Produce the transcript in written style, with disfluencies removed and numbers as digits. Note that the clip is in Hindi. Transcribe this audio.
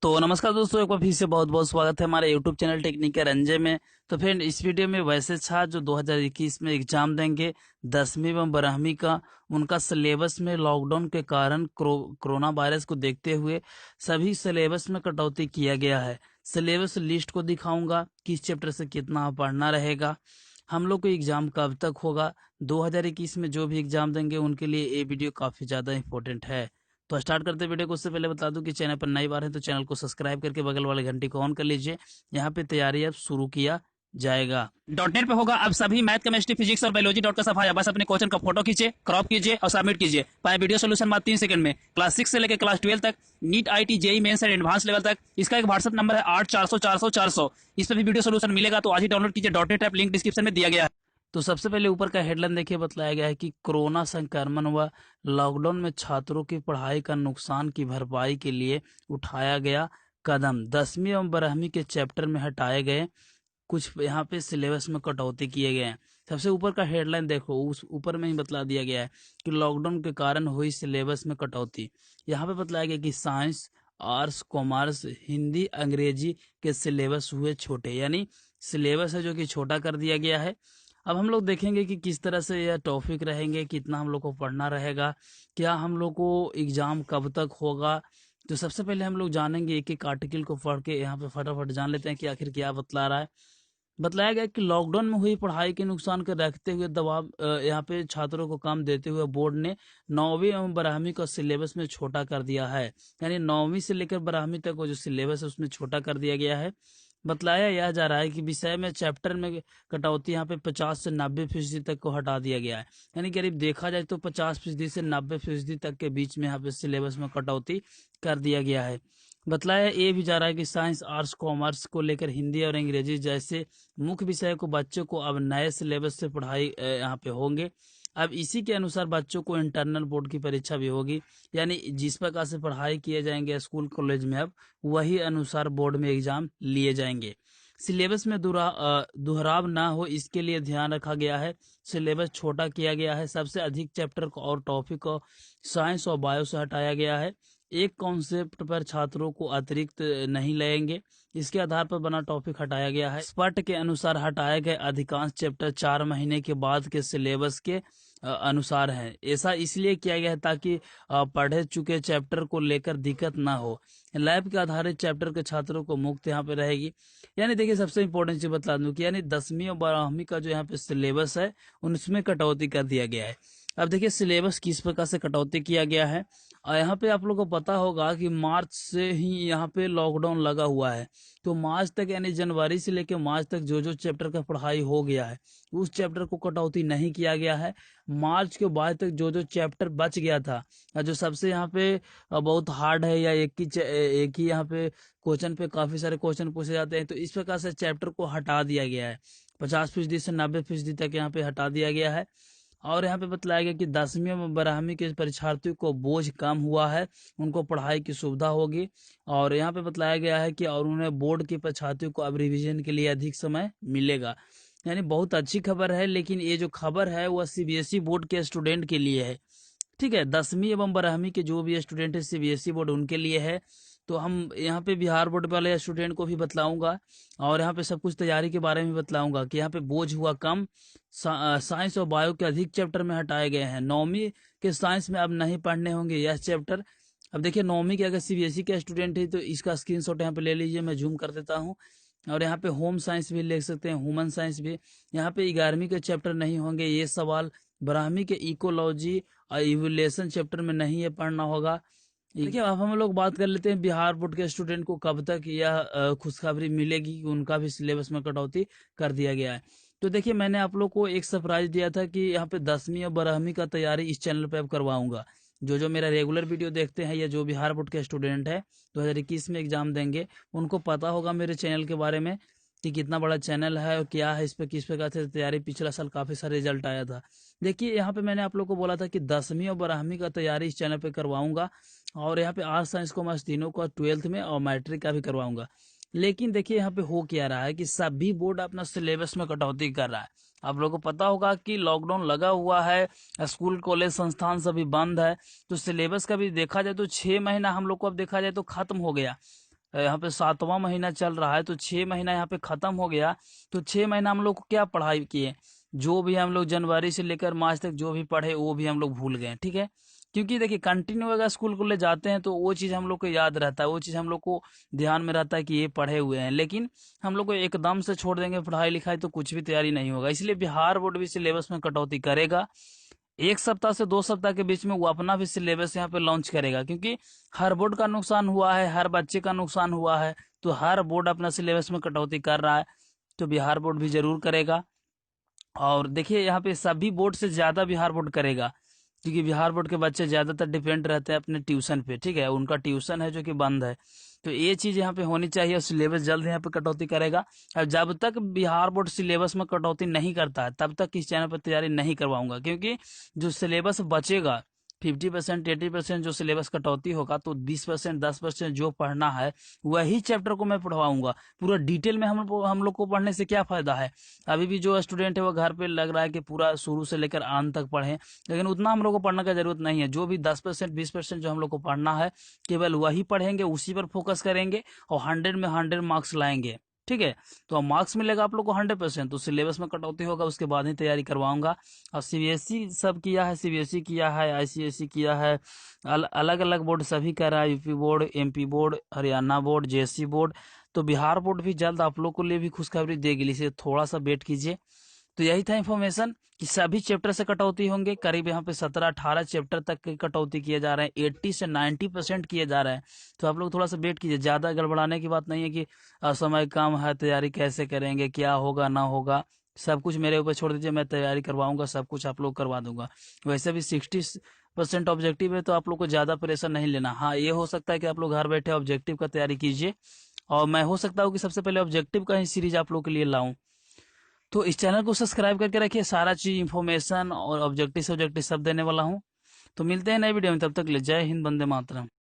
तो नमस्कार दोस्तों, एक बार फिर से बहुत बहुत स्वागत है हमारे यूट्यूब चैनल टेक्निक के रंजे में। तो फ्रेंड, इस वीडियो में वैसे छात्र जो 2021 में एग्जाम देंगे 10वीं एवं 12वीं का, उनका सिलेबस में लॉकडाउन के कारण कोरोना वायरस को देखते हुए सभी सिलेबस में कटौती किया गया है। सिलेबस लिस्ट को दिखाऊंगा, किस चैप्टर से कितना पढ़ना रहेगा, हम लोग को एग्जाम कब तक होगा, 2021 में जो भी एग्जाम देंगे उनके लिए ये वीडियो काफी ज्यादा इंपॉर्टेंट है। तो स्टार्ट करते वीडियो को। उससे पहले बता दूं कि चैनल पर नई बार है तो चैनल को सब्सक्राइब करके बगल वाले घंटी को ऑन कर लीजिए। यहाँ पे तैयारी अब शुरू किया जाएगा। .NET पे होगा अब सभी मैथ, केमिस्ट्री, फिजिक्स और बायोलॉजी डॉट का सफाया। बस अपने क्वेश्चन का फोटो खींचे, क्रॉप कीजिए और सबमिट कीजिए। पाए वीडियो सोल्यूशन मात्र 3 सेकंड में। क्लास 6 से लेकर क्लास 12 तक, NEET, IT, JEE mains and advance level तक। इसका एक व्हाट्सएप नंबर है 8400 इस पर भी वीडियो सोल्यूशन मिलेगा, तो आज ही डाउनलोड कीजिए। .NET ऐप लिंक डिस्क्रिप्शन में दिया गया है। तो सबसे पहले ऊपर का हेडलाइन देखिए, बतलाया गया है कि कोरोना संक्रमण व लॉकडाउन में छात्रों की पढ़ाई का नुकसान की भरपाई के लिए उठाया गया कदम। 10वीं एवं 12वीं के चैप्टर में हटाए गए, कुछ यहाँ पे सिलेबस में कटौती किए गए हैं। सबसे ऊपर का हेडलाइन देखो, उस ऊपर में ही बतला दिया गया है कि लॉकडाउन के कारण हुई सिलेबस में कटौती। यहाँ पे बतलाया गया कि साइंस, आर्ट्स, कॉमर्स, हिंदी, अंग्रेजी के सिलेबस हुए छोटे, यानी सिलेबस है जो कि छोटा कर दिया गया है। अब हम लोग देखेंगे कि किस तरह से यह टॉपिक रहेंगे, कितना हम लोग को पढ़ना रहेगा, क्या हम लोग को एग्जाम कब तक होगा। तो सबसे पहले हम लोग जानेंगे, एक एक आर्टिकल को पढ़ के यहाँ पे फटाफट जान लेते हैं कि आखिर क्या बतला रहा है। बतलाया गया कि लॉकडाउन में हुई पढ़ाई के नुकसान को रखते हुए दबाव यहाँ पे छात्रों को कम देते हुए बोर्ड ने 9वीं एवं 12वीं का सिलेबस में छोटा कर दिया है। यानी 9वीं से लेकर 12वीं तक वो जो सिलेबस है उसमें छोटा कर दिया गया है। बतलाया यह जा रहा है कि विषय में चैप्टर में कटौती यहाँ पे 50 से 90% तक को हटा दिया गया है। यानी करीब देखा जाए तो 50% से 90% तक के बीच में यहाँ पे सिलेबस में कटौती कर दिया गया है। बतलाया ये भी जा रहा है कि साइंस, आर्ट्स, कॉमर्स को लेकर हिंदी और अंग्रेजी जैसे मुख्य विषय को बच्चों को अब नए सिलेबस से पढ़ाई यहाँ पे होंगे। अब इसी के अनुसार बच्चों को इंटरनल बोर्ड की परीक्षा भी होगी, यानी जिस प्रकार से पढ़ाई किए जाएंगे स्कूल कॉलेज में, अब वही अनुसार बोर्ड में एग्जाम लिए जाएंगे। सिलेबस में दोहराव ना हो, इसके लिए ध्यान रखा गया है। सिलेबस छोटा किया गया है। सबसे अधिक चैप्टर को और टॉपिक को साइंस और बायो से हटाया गया है। एक कॉन्सेप्ट पर छात्रों को अतिरिक्त नहीं लेंगे, इसके आधार पर बना टॉपिक हटाया गया है। स्पष्ट के अनुसार हटाए गए अधिकांश चैप्टर 4 महीने के बाद के सिलेबस के अनुसार है। ऐसा इसलिए किया गया है ताकि पढ़े चुके चैप्टर को लेकर दिक्कत ना हो। लैब के आधारित चैप्टर के छात्रों को मुक्त यहाँ पे रहेगी। यानी देखिए, सबसे इंपॉर्टेंट चीज बता दूं कि यानी 10वीं और 12वीं का जो यहाँ पे सिलेबस है उनमें कटौती कर दिया गया है। अब देखिए सिलेबस किस प्रकार से कटौती किया गया है। और यहाँ पे आप लोगों को पता होगा कि मार्च से ही यहाँ पे लॉकडाउन लगा हुआ है। तो मार्च तक, यानी जनवरी से लेकर मार्च तक जो जो चैप्टर का पढ़ाई हो गया है उस चैप्टर को कटौती नहीं किया गया है। मार्च के बाद तक जो जो चैप्टर बच गया था, जो सबसे यहाँ पे बहुत हार्ड है, या एक ही यहाँ पे क्वेश्चन पे काफी सारे क्वेश्चन पूछे जाते हैं, तो इस प्रकार से चैप्टर को हटा दिया गया है। 50% से 90% तक यहाँ पे हटा दिया गया है। और यहाँ पे बतलाया गया कि 10वीं और 12वीं के परीक्षार्थियों को बोझ कम हुआ है, उनको पढ़ाई की सुविधा होगी। और यहाँ पे बतलाया गया है कि और उन्हें बोर्ड के परीक्षार्थियों को अब रिविजन के लिए अधिक समय मिलेगा। यानी बहुत अच्छी खबर है, लेकिन ये जो खबर है वह सीबीएसई बोर्ड के स्टूडेंट के लिए है। ठीक है, 10वीं एवं 12वीं के जो भी स्टूडेंट है सीबीएसई बोर्ड उनके लिए है। तो हम यहाँ पे बिहार बोर्ड वाले स्टूडेंट को भी बतलाऊंगा, और यहाँ पे सब कुछ तैयारी के बारे में बतलाऊंगा कि यहाँ पे बोझ हुआ कम। साइंस और बायो के अधिक चैप्टर में हटाए गए हैं। 9वीं के साइंस में अब नहीं पढ़ने होंगे यह चैप्टर। अब देखिए 9वीं के अगर सीबीएसई के स्टूडेंट है तो इसका स्क्रीनशॉट यहाँ पे ले लीजिए, मैं जूम कर देता हूँ। और यहाँ पे होम साइंस भी लिख सकते हैं, ह्यूमन साइंस भी। यहाँ पे 11वीं के चैप्टर नहीं होंगे ये सवाल। 12वीं के इकोलॉजी और इवोल्यूशन चैप्टर में नहीं ये पढ़ना होगा। देखिए अब हम लोग बात कर लेते हैं बिहार बोर्ड के स्टूडेंट को कब तक यह खुशखबरी मिलेगी कि उनका भी सिलेबस में कटौती कर दिया गया है। तो देखिए मैंने आप लोग को एक सरप्राइज दिया था कि यहाँ पे 10वीं और 12वीं का तैयारी इस चैनल पे अब करवाऊंगा। जो जो मेरा रेगुलर वीडियो देखते हैं या जो बिहार बोर्ड के स्टूडेंट है 2021 में एग्जाम देंगे, उनको पता होगा मेरे चैनल के बारे में कि कितना बड़ा चैनल है और क्या है, इस पे किस प्रकार से तैयारी। पिछला साल काफी सारे रिजल्ट आया था। देखिए यहाँ पे मैंने आप लोग को बोला था कि 10वीं और 12वीं का तैयारी इस चैनल पे करवाऊंगा, और यहाँ पे आर्ट्स, साइंस, कॉमर्स तीनों का 12th में और मैट्रिक का भी करवाऊंगा। लेकिन देखिए यहाँ पे हो क्या रहा है कि सभी बोर्ड अपना सिलेबस में कटौती कर रहा है। आप लोगों को पता होगा कि लॉकडाउन लगा हुआ है, स्कूल कॉलेज संस्थान सभी बंद है, तो सिलेबस का भी देखा जाए तो 6 महीना हम लोग को अब देखा जाए तो खत्म हो गया। यहाँ पे 7वां महीना चल रहा है, तो 6 महीना यहाँ पे खत्म हो गया। तो 6 महीना हम लोग को क्या पढ़ाई किए, जो भी हम लोग जनवरी से लेकर मार्च तक जो भी पढ़े वो भी हम लोग भूल गए, ठीक है। क्योंकि देखिए कंटिन्यू अगर स्कूल को ले जाते हैं तो वो चीज़ हम लोग को याद रहता है, वो चीज़ हम लोग को ध्यान में रहता है कि ये पढ़े हुए हैं। लेकिन हम लोग को एकदम से छोड़ देंगे पढ़ाई लिखाई तो कुछ भी तैयारी नहीं होगा। इसलिए बिहार बोर्ड भी सिलेबस में कटौती करेगा। 1 सप्ताह से 2 सप्ताह के बीच में वो अपना भी सिलेबस यहाँ पे लॉन्च करेगा, क्योंकि हर बोर्ड का नुकसान हुआ है, हर बच्चे का नुकसान हुआ है, तो हर बोर्ड अपना सिलेबस में कटौती कर रहा है, तो बिहार बोर्ड भी जरूर करेगा। और देखिए यहाँ पे सभी बोर्ड से ज्यादा बिहार बोर्ड करेगा, क्योंकि बिहार बोर्ड के बच्चे ज्यादातर डिपेंड रहते हैं अपने ट्यूशन पे, ठीक है। उनका ट्यूशन है जो कि बंद है, तो ये चीज यहाँ पे होनी चाहिए। सिलेबस जल्द यहाँ पे कटौती करेगा। और जब तक बिहार बोर्ड सिलेबस में कटौती नहीं करता है तब तक इस चैनल पर तैयारी नहीं करवाऊंगा, क्योंकि जो सिलेबस बचेगा 50% 80% जो सिलेबस कटौती होगा, तो 20% 10% जो पढ़ना है वही चैप्टर को मैं पढ़वाऊंगा। पूरा डिटेल में हम लोग को पढ़ने से क्या फायदा है। अभी भी जो स्टूडेंट है वो घर पे लग रहा है कि पूरा शुरू से लेकर अंत तक पढ़े, लेकिन उतना हम लोग को पढ़ने का जरूरत नहीं है। जो भी 10% 20% जो हम लोग को पढ़ना है केवल वही पढ़ेंगे, उसी पर फोकस करेंगे और 100 में 100 मार्क्स लाएंगे, ठीक है। तो अब मार्क्स मिलेगा आप लोग को 100%, तो सिलेबस में कटौती होगा उसके बाद ही तैयारी करवाऊंगा। और सीबीएसई सब किया है, सीबीएसई किया है, आईसीएसई किया है, अलग अलग बोर्ड सभी कर रहा है, UP board, MP board, Haryana board, JSC board. तो बिहार बोर्ड भी जल्द आप लोग को लिए भी खुशखबरी देगी, इसे थोड़ा सा वेट कीजिए। तो यही था इन्फॉर्मेशन कि सभी चैप्टर से कटौती होंगे। करीब यहाँ पे 17-18 चैप्टर तक की कटौती किए जा रहे हैं, 80 से 90% किए जा रहे हैं। तो आप लोग थोड़ा सा वेट कीजिए, ज्यादा गड़बड़ाने की बात नहीं है कि समय कम है, तैयारी कैसे करेंगे, क्या होगा ना होगा, सब कुछ मेरे ऊपर छोड़ दीजिए, मैं तैयारी करवाऊंगा, सब कुछ आप लोग करवा दूंगा। वैसे भी 60% ऑब्जेक्टिव है, तो आप लोग को ज्यादा प्रेशर नहीं लेना। हाँ, ये हो सकता है कि आप लोग घर बैठे ऑब्जेक्टिव का तैयारी कीजिए, और मैं हो सकता हूँ कि सबसे पहले ऑब्जेक्टिव का ही सीरीज आप लोग के लिए लाऊं। तो इस चैनल को सब्सक्राइब करके रखिए, सारा चीज इन्फॉर्मेशन और ऑब्जेक्टिव सब्जेक्टिव सब देने वाला हूँ। तो मिलते हैं नए वीडियो में, तब तक ले जय हिंद, वंदे मातरम।